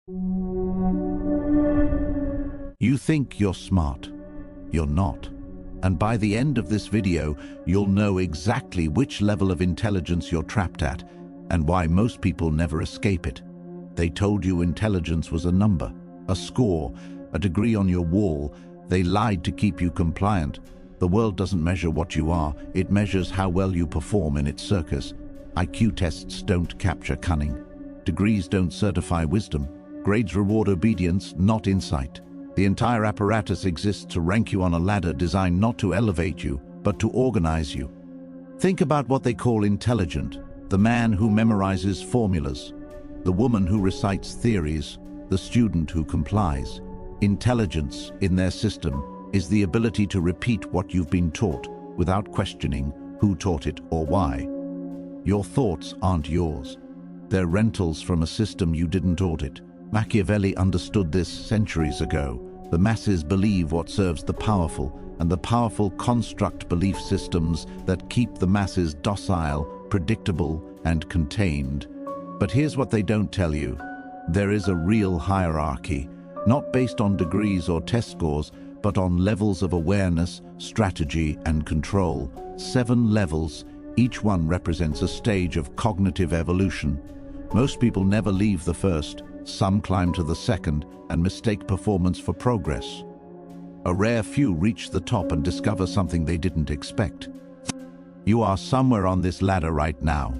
You think you're smart. You're not. And by the end of this video, you'll know exactly which level of intelligence you're trapped at and why most people never escape it. They told you intelligence was a number, a score, a degree on your wall. They lied to keep you compliant. The world doesn't measure what you are, it measures how well you perform in its circus. IQ tests don't capture cunning. Degrees don't certify wisdom. Grades reward obedience, not insight. The entire apparatus exists to rank you on a ladder designed not to elevate you, but to organize you. Think about what they call intelligent: the man who memorizes formulas, the woman who recites theories, the student who complies. Intelligence in their system is the ability to repeat what you've been taught without questioning who taught it or why. Your thoughts aren't yours. They're rentals from a system you didn't audit. Machiavelli understood this centuries ago. The masses believe what serves the powerful, and the powerful construct belief systems that keep the masses docile, predictable, and contained. But here's what they don't tell you. There is a real hierarchy, not based on degrees or test scores, but on levels of awareness, strategy, and control. 7 levels, each one represents a stage of cognitive evolution. Most people never leave the first. Some climb to the second and mistake performance for progress. A rare few reach the top and discover something they didn't expect. You are somewhere on this ladder right now.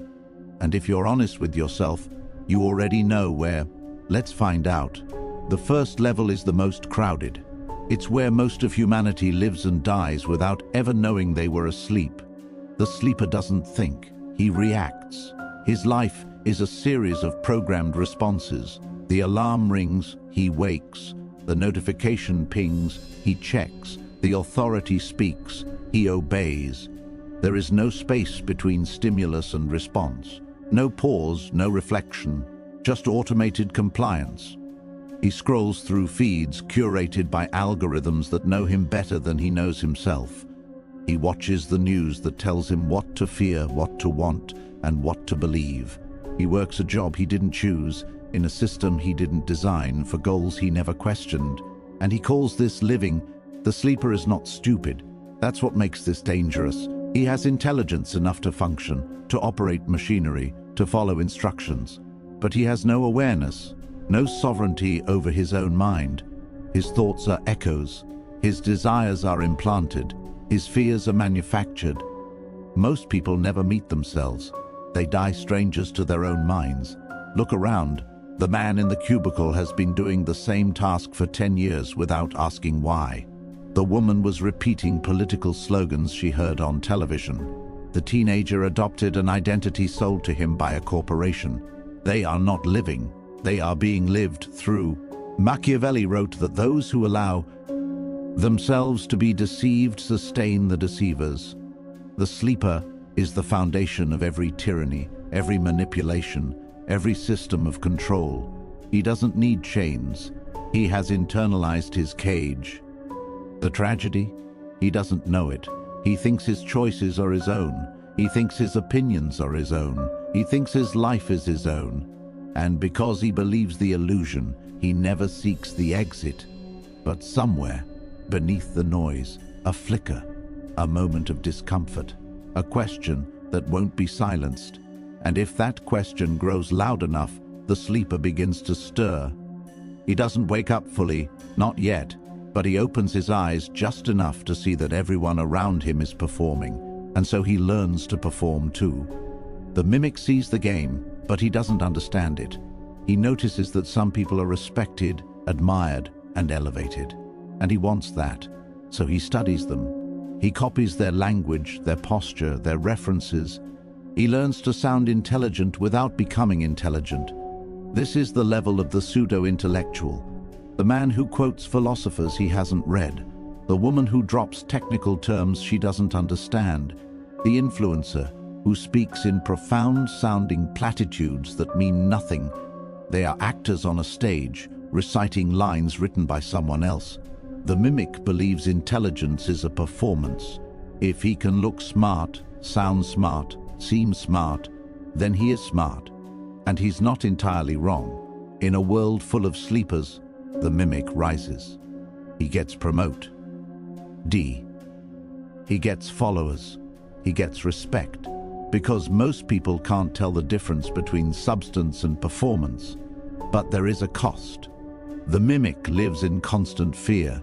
And if you're honest with yourself, you already know where. Let's find out. The first level is the most crowded. It's where most of humanity lives and dies without ever knowing they were asleep. The sleeper doesn't think, he reacts. His life is a series of programmed responses. The alarm rings, he wakes. The notification pings, he checks. The authority speaks, he obeys. There is no space between stimulus and response. No pause, no reflection, just automated compliance. He scrolls through feeds curated by algorithms that know him better than he knows himself. He watches the news that tells him what to fear, what to want, and what to believe. He works a job he didn't choose, in a system he didn't design, for goals he never questioned. And he calls this living. The sleeper is not stupid. That's what makes this dangerous. He has intelligence enough to function, to operate machinery, to follow instructions. But he has no awareness, no sovereignty over his own mind. His thoughts are echoes. His desires are implanted. His fears are manufactured. Most people never meet themselves. They die strangers to their own minds. Look around. The man in the cubicle has been doing the same task for 10 years without asking why. The woman was repeating political slogans she heard on television. The teenager adopted an identity sold to him by a corporation. They are not living. They are being lived through. Machiavelli wrote that those who allow themselves to be deceived sustain the deceivers. The sleeper is the foundation of every tyranny, every manipulation, every system of control. He doesn't need chains. He has internalized his cage. The tragedy? He doesn't know it. He thinks his choices are his own. He thinks his opinions are his own. He thinks his life is his own. And because he believes the illusion, he never seeks the exit. But somewhere, beneath the noise, a flicker, a moment of discomfort, a question that won't be silenced. And if that question grows loud enough, the sleeper begins to stir. He doesn't wake up fully, not yet, but he opens his eyes just enough to see that everyone around him is performing, and so he learns to perform too. The mimic sees the game, but he doesn't understand it. He notices that some people are respected, admired, and elevated, and he wants that, so he studies them. He copies their language, their posture, their references. He learns to sound intelligent without becoming intelligent. This is the level of the pseudo-intellectual, the man who quotes philosophers he hasn't read, the woman who drops technical terms she doesn't understand, the influencer who speaks in profound-sounding platitudes that mean nothing. They are actors on a stage, reciting lines written by someone else. The mimic believes intelligence is a performance. If he can look smart, sound smart, seem smart, then he is smart. And he's not entirely wrong. In a world full of sleepers, the mimic rises. He gets promote. D. He gets followers. He gets respect. Because most people can't tell the difference between substance and performance. But there is a cost. The mimic lives in constant fear.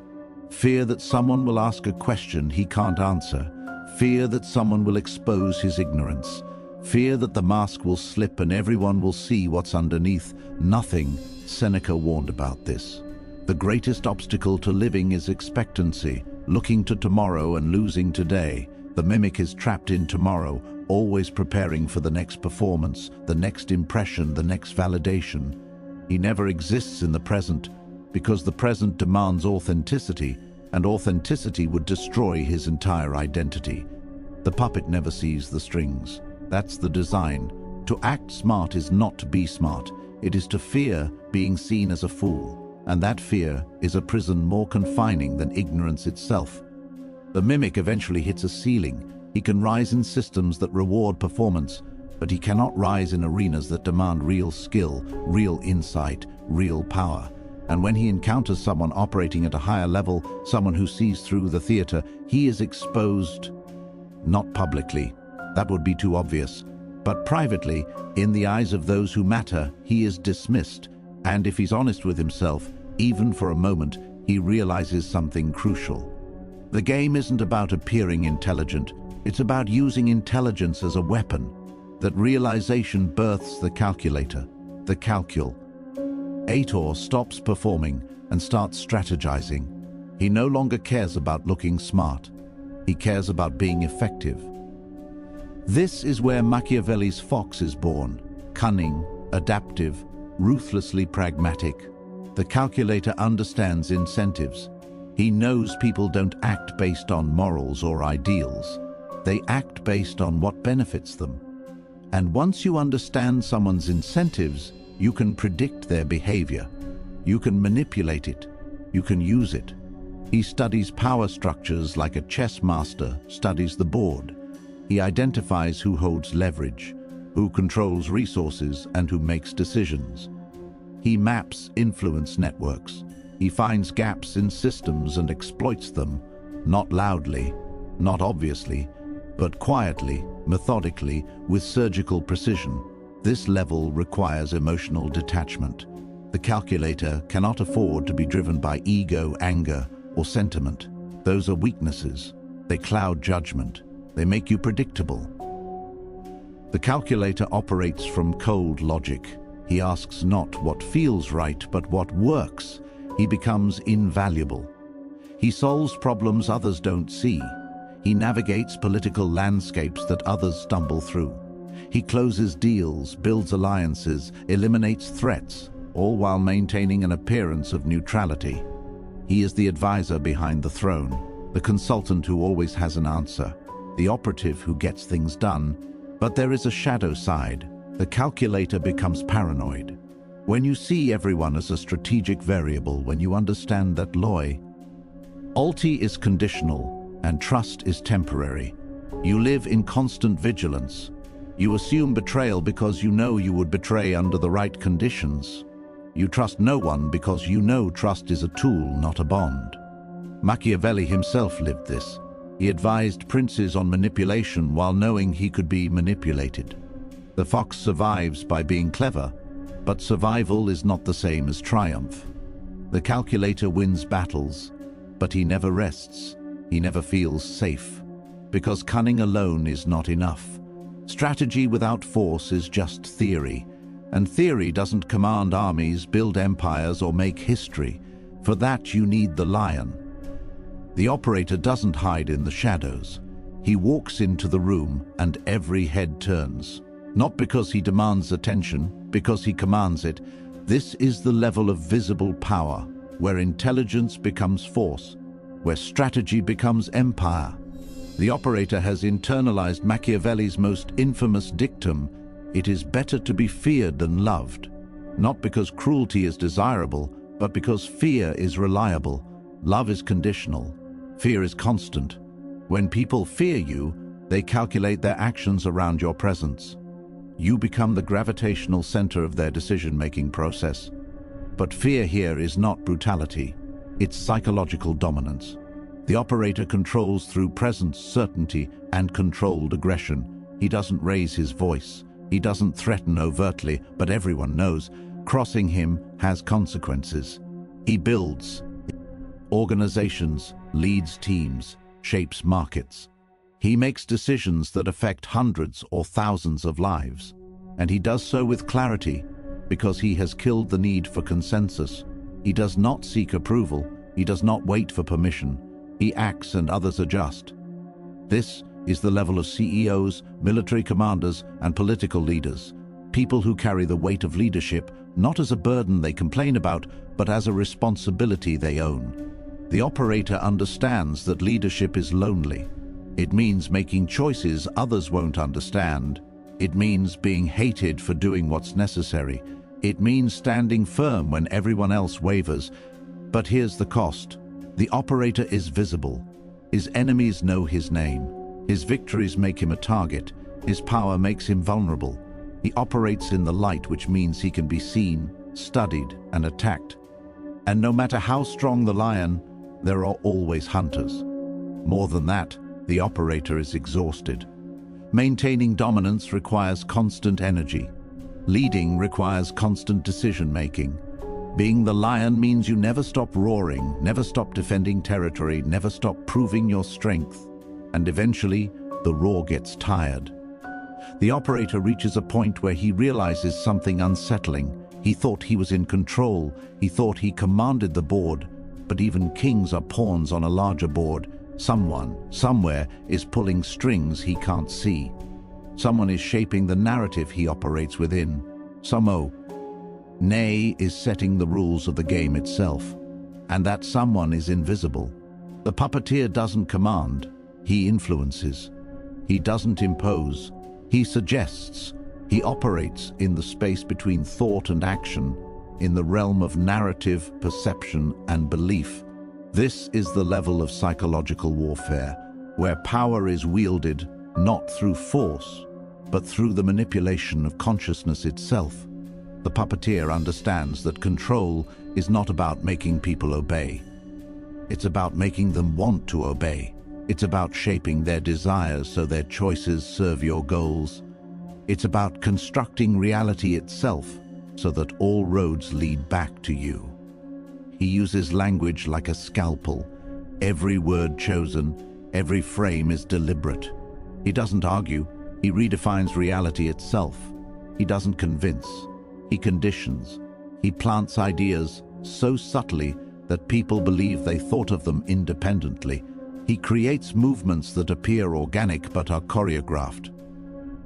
Fear that someone will ask a question he can't answer. Fear that someone will expose his ignorance. Fear that the mask will slip and everyone will see what's underneath. Nothing. Seneca warned about this. The greatest obstacle to living is expectancy, looking to tomorrow and losing today. The mimic is trapped in tomorrow, always preparing for the next performance, the next impression, the next validation. He never exists in the present, because the present demands authenticity, and authenticity would destroy his entire identity. The puppet never sees the strings. That's the design. To act smart is not to be smart. It is to fear being seen as a fool. And that fear is a prison more confining than ignorance itself. The mimic eventually hits a ceiling. He can rise in systems that reward performance, but he cannot rise in arenas that demand real skill, real insight, real power. And when he encounters someone operating at a higher level, someone who sees through the theater, he is exposed. Not publicly. That would be too obvious. But privately, in the eyes of those who matter, he is dismissed. And if he's honest with himself, even for a moment, he realizes something crucial. The game isn't about appearing intelligent. It's about using intelligence as a weapon. That realization births the calculator, the calcul. Aitor stops performing and starts strategizing. He no longer cares about looking smart. He cares about being effective. This is where Machiavelli's fox is born. Cunning, adaptive, ruthlessly pragmatic. The calculator understands incentives. He knows people don't act based on morals or ideals. They act based on what benefits them. And once you understand someone's incentives, you can predict their behavior. You can manipulate it. You can use it. He studies power structures like a chess master studies the board. He identifies who holds leverage, who controls resources, and who makes decisions. He maps influence networks. He finds gaps in systems and exploits them, not loudly, not obviously, but quietly, methodically, with surgical precision. This level requires emotional detachment. The calculator cannot afford to be driven by ego, anger, or sentiment. Those are weaknesses. They cloud judgment. They make you predictable. The calculator operates from cold logic. He asks not what feels right, but what works. He becomes invaluable. He solves problems others don't see. He navigates political landscapes that others stumble through. He closes deals, builds alliances, eliminates threats, all while maintaining an appearance of neutrality. He is the advisor behind the throne, the consultant who always has an answer, the operative who gets things done. But there is a shadow side. The calculator becomes paranoid. When you see everyone as a strategic variable, when you understand that loyalty is conditional and trust is temporary, you live in constant vigilance. You assume betrayal because you know you would betray under the right conditions. You trust no one because you know trust is a tool, not a bond. Machiavelli himself lived this. He advised princes on manipulation while knowing he could be manipulated. The fox survives by being clever, but survival is not the same as triumph. The calculator wins battles, but he never rests. He never feels safe, because cunning alone is not enough. Strategy without force is just theory, and theory doesn't command armies, build empires, or make history. For that you need the lion. The operator doesn't hide in the shadows. He walks into the room and every head turns. Not because he demands attention, because he commands it. This is the level of visible power, where intelligence becomes force, where strategy becomes empire. The operator has internalized Machiavelli's most infamous dictum: it is better to be feared than loved. Not because cruelty is desirable, but because fear is reliable. Love is conditional. Fear is constant. When people fear you, they calculate their actions around your presence. You become the gravitational center of their decision-making process. But fear here is not brutality, it's psychological dominance. The operator controls through presence, certainty, and controlled aggression. He doesn't raise his voice. He doesn't threaten overtly, but everyone knows crossing him has consequences. He builds organizations, leads teams, shapes markets. He makes decisions that affect hundreds or thousands of lives. And he does so with clarity, because he has killed the need for consensus. He does not seek approval. He does not wait for permission. He acts and others adjust. This is the level of CEOs, military commanders, and political leaders. People who carry the weight of leadership not as a burden they complain about, but as a responsibility they own. The operator understands that leadership is lonely. It means making choices others won't understand. It means being hated for doing what's necessary. It means standing firm when everyone else wavers. But here's the cost. The operator is visible. His enemies know his name. His victories make him a target. His power makes him vulnerable. He operates in the light, which means he can be seen, studied, and attacked. And no matter how strong the lion, there are always hunters. More than that, the operator is exhausted. Maintaining dominance requires constant energy. Leading requires constant decision-making. Being the lion means you never stop roaring, never stop defending territory, never stop proving your strength. And eventually, the roar gets tired. The operator reaches a point where he realizes something unsettling. He thought he was in control. He thought he commanded the board. But even kings are pawns on a larger board. Someone, somewhere, is pulling strings he can't see. Someone is shaping the narrative he operates within. Nay is setting the rules of the game itself. And that someone is invisible. The puppeteer doesn't command. He influences. He doesn't impose. He suggests. He operates in the space between thought and action, in the realm of narrative, perception, and belief. This is the level of psychological warfare, where power is wielded not through force, but through the manipulation of consciousness itself. The puppeteer understands that control is not about making people obey. It's about making them want to obey. It's about shaping their desires so their choices serve your goals. It's about constructing reality itself so that all roads lead back to you. He uses language like a scalpel. Every word chosen, every frame is deliberate. He doesn't argue. He redefines reality itself. He doesn't convince. He conditions. He plants ideas so subtly that people believe they thought of them independently. He creates movements that appear organic but are choreographed.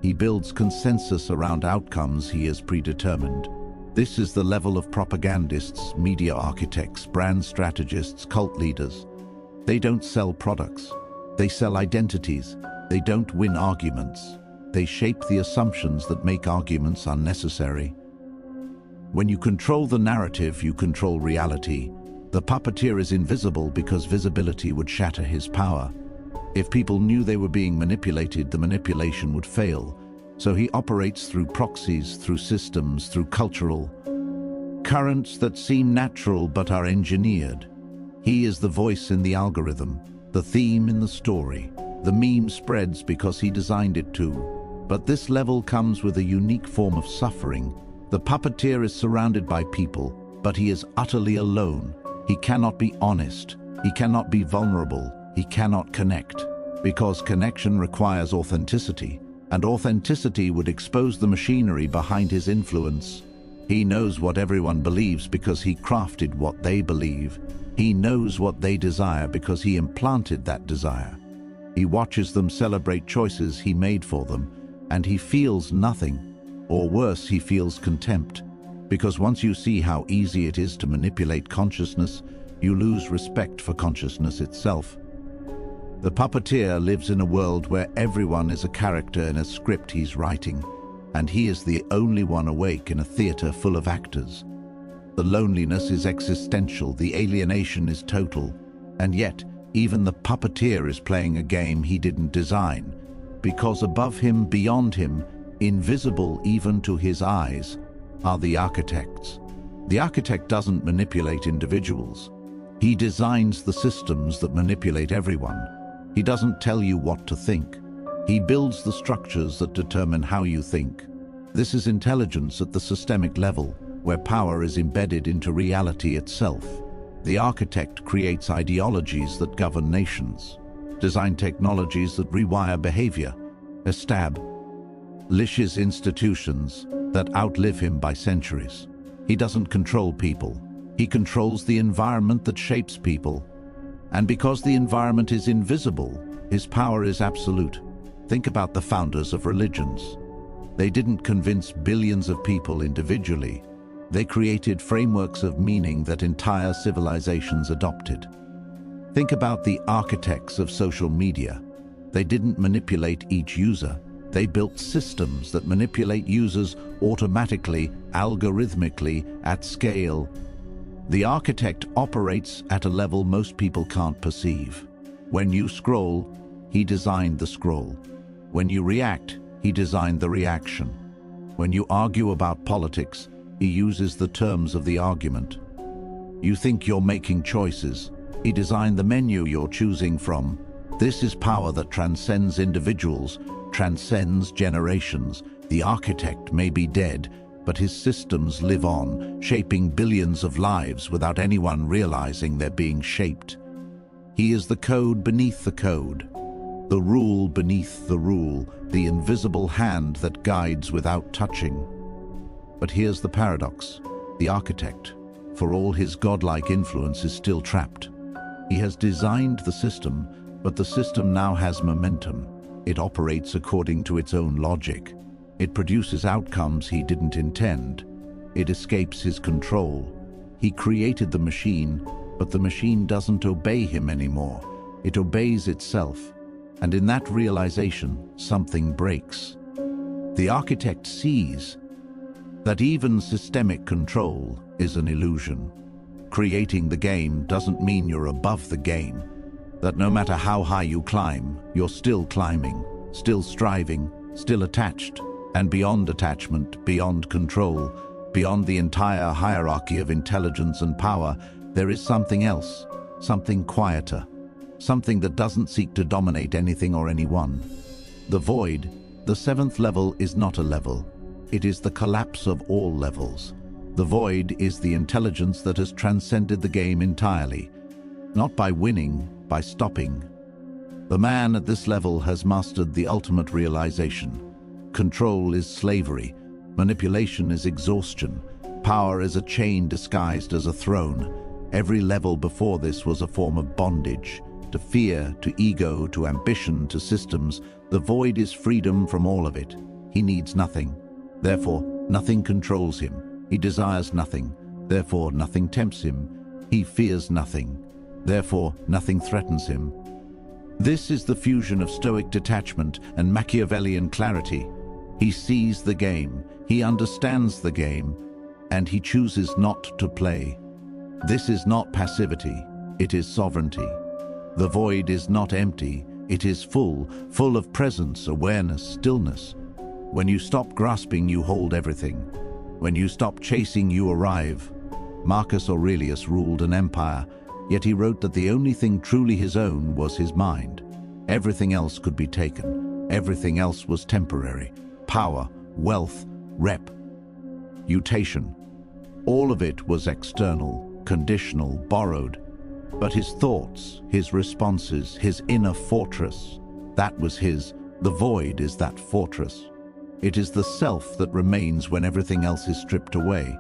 He builds consensus around outcomes he has predetermined. This is the level of propagandists, media architects, brand strategists, cult leaders. They don't sell products. They sell identities. They don't win arguments. They shape the assumptions that make arguments unnecessary. When you control the narrative, you control reality. The puppeteer is invisible because visibility would shatter his power. If people knew they were being manipulated, the manipulation would fail. So he operates through proxies, through systems, through cultural currents that seem natural but are engineered. He is the voice in the algorithm, the theme in the story. The meme spreads because he designed it to. But this level comes with a unique form of suffering. The puppeteer is surrounded by people, but he is utterly alone. He cannot be honest. He cannot be vulnerable. He cannot connect. Because connection requires authenticity, and authenticity would expose the machinery behind his influence. He knows what everyone believes because he crafted what they believe. He knows what they desire because he implanted that desire. He watches them celebrate choices he made for them, and he feels nothing. Or worse, he feels contempt. Because once you see how easy it is to manipulate consciousness, you lose respect for consciousness itself. The puppeteer lives in a world where everyone is a character in a script he's writing, and he is the only one awake in a theater full of actors. The loneliness is existential, the alienation is total, and yet even the puppeteer is playing a game he didn't design, because above him, beyond him, invisible even to his eyes, are the architects. The architect doesn't manipulate individuals. He designs the systems that manipulate everyone. He doesn't tell you what to think. He builds the structures that determine how you think. This is intelligence at the systemic level, where power is embedded into reality itself. The architect creates ideologies that govern nations, design technologies that rewire behavior, establishes institutions that outlive him by centuries. He doesn't control people. He controls the environment that shapes people. And because the environment is invisible, his power is absolute. Think about the founders of religions. They didn't convince billions of people individually. They created frameworks of meaning that entire civilizations adopted. Think about the architects of social media. They didn't manipulate each user. They built systems that manipulate users automatically, algorithmically, at scale. The architect operates at a level most people can't perceive. When you scroll, he designed the scroll. When you react, he designed the reaction. When you argue about politics, he uses the terms of the argument. You think you're making choices. He designed the menu you're choosing from. This is power that transcends individuals, transcends generations. The architect may be dead, but his systems live on, shaping billions of lives without anyone realizing they're being shaped. He is the code beneath the code, the rule beneath the rule, the invisible hand that guides without touching. But here's the paradox. The architect, for all his godlike influence, is still trapped. He has designed the system, but the system now has momentum. It operates according to its own logic. It produces outcomes he didn't intend. It escapes his control. He created the machine, but the machine doesn't obey him anymore. It obeys itself. And in that realization, something breaks. The architect sees that even systemic control is an illusion. Creating the game doesn't mean you're above the game. That no matter how high you climb, you're still climbing, still striving, still attached. And beyond attachment, beyond control, beyond the entire hierarchy of intelligence and power, there is something else, something quieter, something that doesn't seek to dominate anything or anyone. The void, the seventh level, is not a level. It is the collapse of all levels. The void is the intelligence that has transcended the game entirely, not by winning, by stopping. The man at this level has mastered the ultimate realization. Control is slavery, manipulation is exhaustion, power is a chain disguised as a throne. Every level before this was a form of bondage, to fear, to ego, to ambition, to systems. The void is freedom from all of it. He needs nothing, therefore nothing controls him. He desires nothing, therefore nothing tempts him. He fears nothing, therefore nothing threatens him. This is the fusion of Stoic detachment and Machiavellian clarity. He sees the game, he understands the game, and he chooses not to play. This is not passivity, it is sovereignty. The void is not empty, it is full of presence, awareness, stillness. When you stop grasping, you hold everything. When you stop chasing, you arrive. Marcus Aurelius ruled an empire, yet he wrote that the only thing truly his own was his mind. Everything else could be taken. Everything else was temporary. Power, wealth, reputation. All of it was external, conditional, borrowed. But his thoughts, his responses, his inner fortress, that was his. The void is that fortress. It is the self that remains when everything else is stripped away.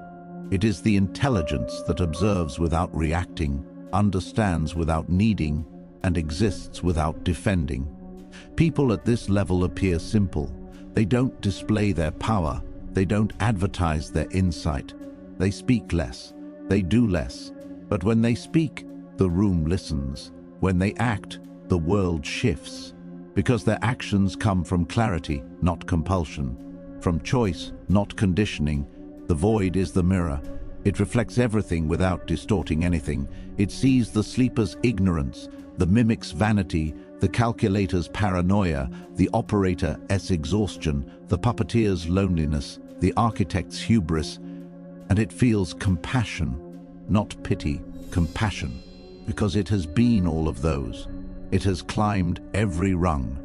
It is the intelligence that observes without reacting, understands without needing, and exists without defending. People at this level appear simple. They don't display their power. They don't advertise their insight. They speak less. They do less. But when they speak, the room listens. When they act, the world shifts. Because their actions come from clarity, not compulsion. From choice, not conditioning. The void is the mirror. It reflects everything without distorting anything. It sees the sleeper's ignorance, the mimic's vanity, the calculator's paranoia, the operator's exhaustion, the puppeteer's loneliness, the architect's hubris. And it feels compassion, not pity, compassion, because it has been all of those. It has climbed every rung,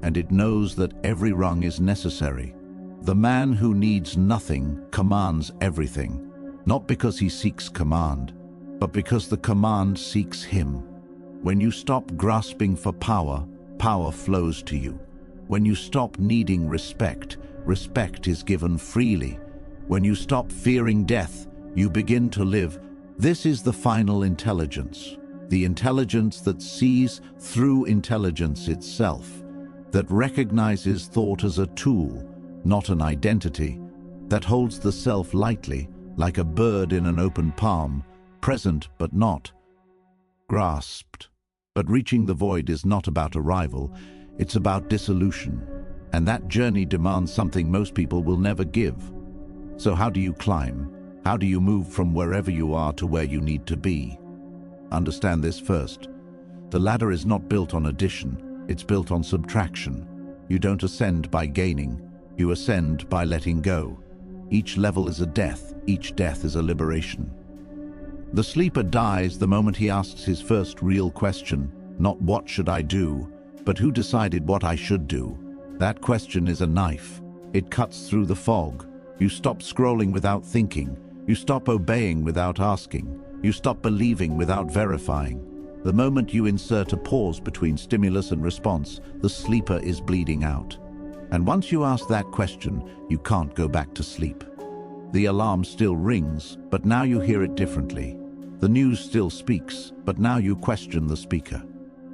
and it knows that every rung is necessary. The man who needs nothing commands everything, not because he seeks command, but because the command seeks him. When you stop grasping for power, power flows to you. When you stop needing respect, respect is given freely. When you stop fearing death, you begin to live. This is the final intelligence, the intelligence that sees through intelligence itself, that recognizes thought as a tool, not an identity, that holds the self lightly, like a bird in an open palm, present but not grasped. But reaching the void is not about arrival, it's about dissolution, and that journey demands something most people will never give. So how do you climb? How do you move from wherever you are to where you need to be? Understand this first. The ladder is not built on addition, it's built on subtraction. You don't ascend by gaining, you ascend by letting go. Each level is a death, each death is a liberation. The sleeper dies the moment he asks his first real question, not what should I do, but who decided what I should do. That question is a knife. It cuts through the fog. You stop scrolling without thinking. You stop obeying without asking. You stop believing without verifying. The moment you insert a pause between stimulus and response, the sleeper is bleeding out. And once you ask that question, you can't go back to sleep. The alarm still rings, but now you hear it differently. The news still speaks, but now you question the speaker.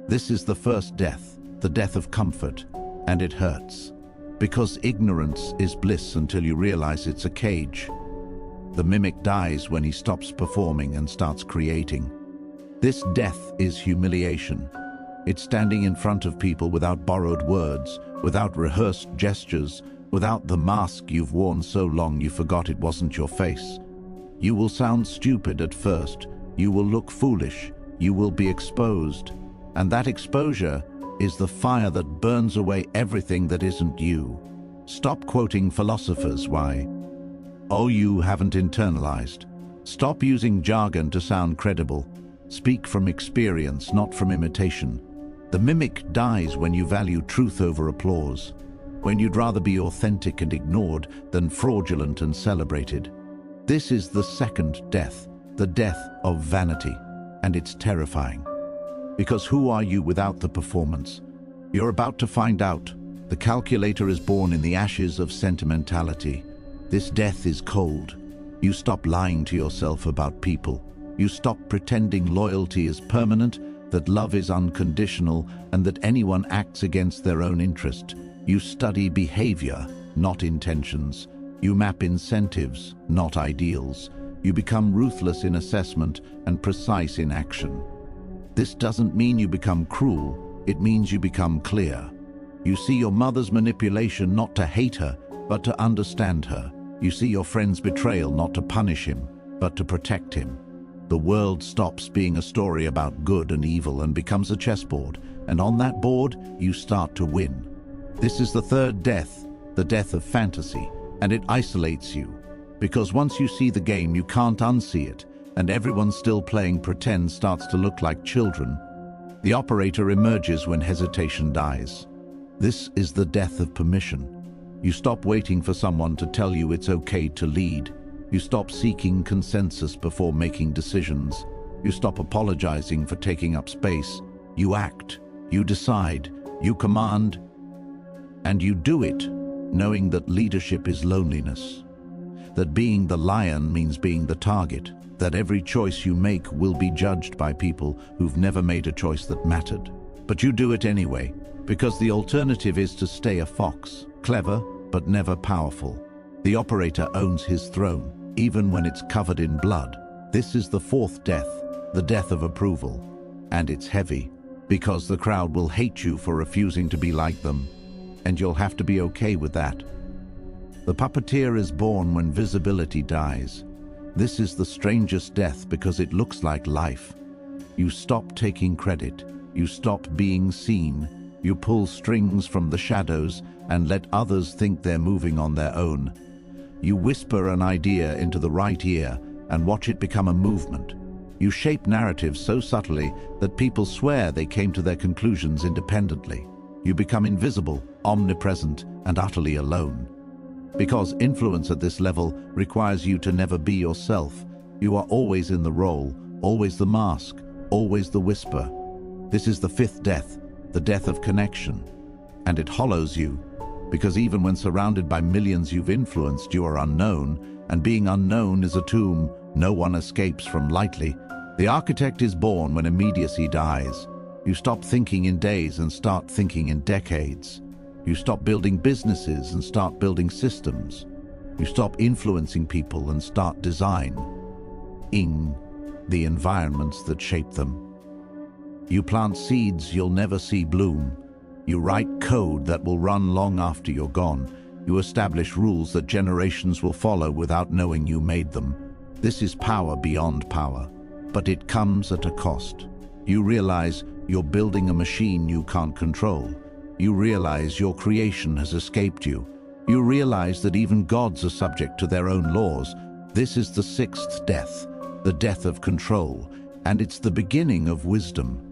This is the first death, the death of comfort, and it hurts. Because ignorance is bliss until you realize it's a cage. The mimic dies when he stops performing and starts creating. This death is humiliation. It's standing in front of people without borrowed words, without rehearsed gestures, without the mask you've worn so long you forgot it wasn't your face. You will sound stupid at first. You will look foolish. You will be exposed. And that exposure is the fire that burns away everything that isn't you. Stop quoting philosophers. Why? Oh, you haven't internalized. Stop using jargon to sound credible. Speak from experience, not from imitation. The mimic dies when you value truth over applause, when you'd rather be authentic and ignored than fraudulent and celebrated. This is the second death, the death of vanity, and it's terrifying. Because who are you without the performance? You're about to find out. The calculator is born in the ashes of sentimentality. This death is cold. You stop lying to yourself about people. You stop pretending loyalty is permanent, that love is unconditional, and that anyone acts against their own interest. You study behavior, not intentions. You map incentives, not ideals. You become ruthless in assessment and precise in action. This doesn't mean you become cruel, it means you become clear. You see your mother's manipulation not to hate her, but to understand her. You see your friend's betrayal not to punish him, but to protect him. The world stops being a story about good and evil and becomes a chessboard, and on that board, you start to win. This is the third death, the death of fantasy, and it isolates you. Because once you see the game, you can't unsee it, and everyone still playing pretend starts to look like children. The operator emerges when hesitation dies. This is the death of permission. You stop waiting for someone to tell you it's okay to lead. You stop seeking consensus before making decisions. You stop apologizing for taking up space. You act, you decide, you command, and you do it, knowing that leadership is loneliness. That being the lion means being the target. That every choice you make will be judged by people who've never made a choice that mattered. But you do it anyway, because the alternative is to stay a fox, clever but never powerful. The operator owns his throne, even when it's covered in blood. This is the fourth death, the death of approval. And it's heavy, because the crowd will hate you for refusing to be like them, and you'll have to be okay with that. The puppeteer is born when visibility dies. This is the strangest death because it looks like life. You stop taking credit, you stop being seen, you pull strings from the shadows and let others think they're moving on their own. You whisper an idea into the right ear and watch it become a movement. You shape narratives so subtly that people swear they came to their conclusions independently. You become invisible, omnipresent, and utterly alone. Because influence at this level requires you to never be yourself. You are always in the role, always the mask, always the whisper. This is the fifth death, the death of connection. And it hollows you, because even when surrounded by millions you've influenced, you are unknown, and being unknown is a tomb no one escapes from lightly. The architect is born when immediacy dies. You stop thinking in days and start thinking in decades. You stop building businesses and start building systems. You stop influencing people and start designing the environments that shape them. You plant seeds you'll never see bloom. You write code that will run long after you're gone. You establish rules that generations will follow without knowing you made them. This is power beyond power, but it comes at a cost. You realize you're building a machine you can't control. You realize your creation has escaped you. You realize that even gods are subject to their own laws. This is the sixth death, the death of control, and it's the beginning of wisdom.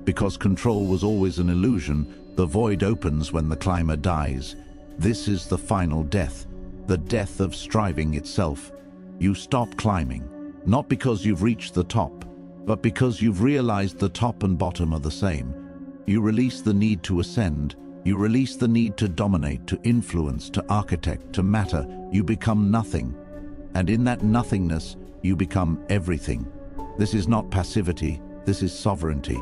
Because control was always an illusion, the void opens when the climber dies. This is the final death, the death of striving itself. You stop climbing, not because you've reached the top, but because you've realized the top and bottom are the same. You release the need to ascend. You release the need to dominate, to influence, to architect, to matter. You become nothing. And in that nothingness, you become everything. This is not passivity, this is sovereignty.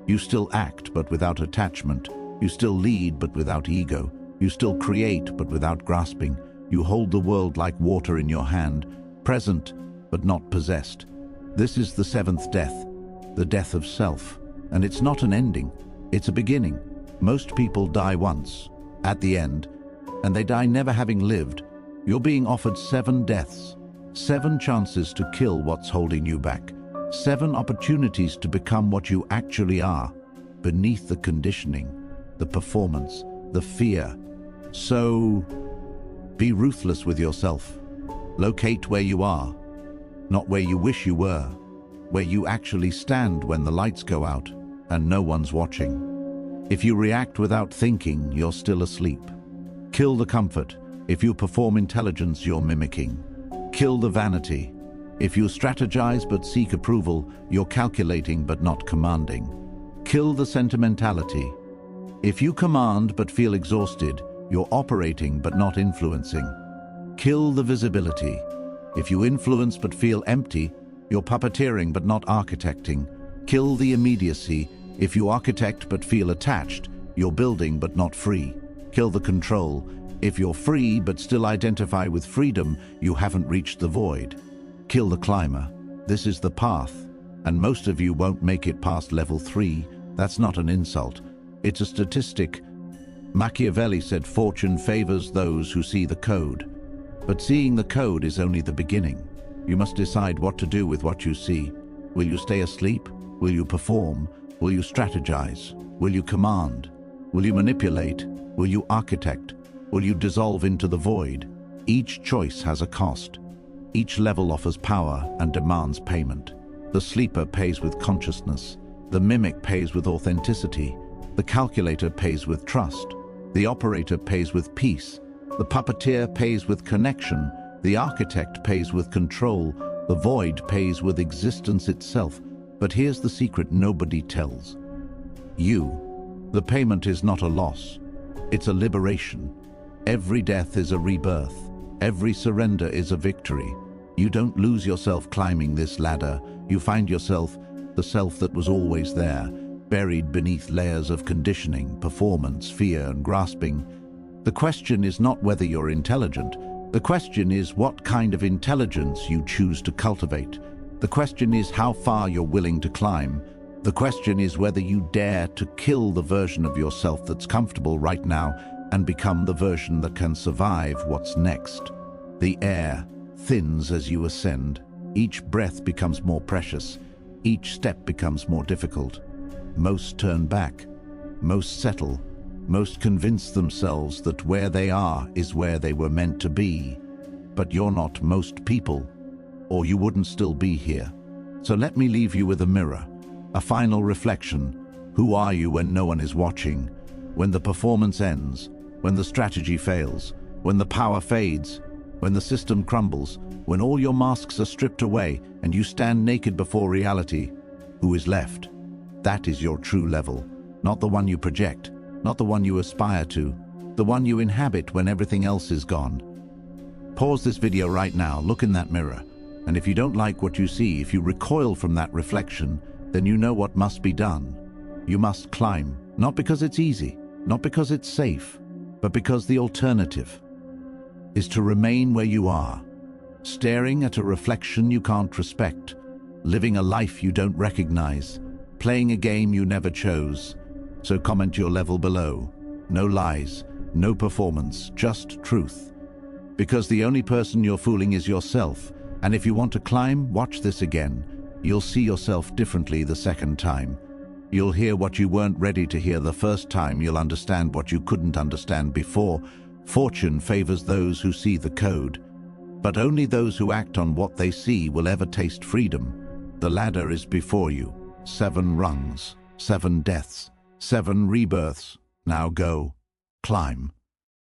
You still act, but without attachment. You still lead, but without ego. You still create, but without grasping. You hold the world like water in your hand, present, but not possessed. This is the seventh death, the death of self. And it's not an ending, it's a beginning. Most people die once, at the end, and they die never having lived. You're being offered 7 deaths, 7 chances to kill what's holding you back, 7 opportunities to become what you actually are, beneath the conditioning, the performance, the fear. So, be ruthless with yourself. Locate where you are, not where you wish you were, where you actually stand when the lights go out and no one's watching. If you react without thinking, you're still asleep. Kill the comfort. If you perform intelligence, you're mimicking. Kill the vanity. If you strategize but seek approval, you're calculating but not commanding. Kill the sentimentality. If you command but feel exhausted, you're operating but not influencing. Kill the visibility. If you influence but feel empty, you're puppeteering but not architecting. Kill the immediacy. If you architect but feel attached, you're building but not free. Kill the control. If you're free but still identify with freedom, you haven't reached the void. Kill the climber. This is the path, and most of you won't make it past level 3. That's not an insult. It's a statistic. Machiavelli said fortune favors those who see the code. But seeing the code is only the beginning. You must decide what to do with what you see. Will you stay asleep? Will you perform? Will you strategize? Will you command? Will you manipulate? Will you architect? Will you dissolve into the void? Each choice has a cost. Each level offers power and demands payment. The sleeper pays with consciousness. The mimic pays with authenticity. The calculator pays with trust. The operator pays with peace. The puppeteer pays with connection. The architect pays with control. The void pays with existence itself. But here's the secret nobody tells. The payment is not a loss. It's a liberation. Every death is a rebirth. Every surrender is a victory. You don't lose yourself climbing this ladder. You find yourself, the self that was always there, buried beneath layers of conditioning, performance, fear, and grasping. The question is not whether you're intelligent. The question is what kind of intelligence you choose to cultivate. The question is how far you're willing to climb. The question is whether you dare to kill the version of yourself that's comfortable right now and become the version that can survive what's next. The air thins as you ascend. Each breath becomes more precious. Each step becomes more difficult. Most turn back. Most settle. Most convince themselves that where they are is where they were meant to be. but you're not most people, or you wouldn't still be here. So let me leave you with a mirror, a final reflection. Who are you when no one is watching? When the performance ends? When the strategy fails? When the power fades? When the system crumbles? When all your masks are stripped away and you stand naked before reality? Who is left? That is your true level, not the one you project, not the one you aspire to, the one you inhabit when everything else is gone. Pause this video right now, look in that mirror, and if you don't like what you see, if you recoil from that reflection, then you know what must be done. You must climb, not because it's easy, not because it's safe, but because the alternative is to remain where you are, staring at a reflection you can't respect, living a life you don't recognize, playing a game you never chose. So comment your level below. No lies, no performance, just truth. Because the only person you're fooling is yourself, and if you want to climb, watch this again. You'll see yourself differently the second time. You'll hear what you weren't ready to hear the first time. You'll understand what you couldn't understand before. Fortune favors those who see the code, but only those who act on what they see will ever taste freedom. The ladder is before you. 7 rungs, 7 deaths, 7 rebirths. Now go, climb.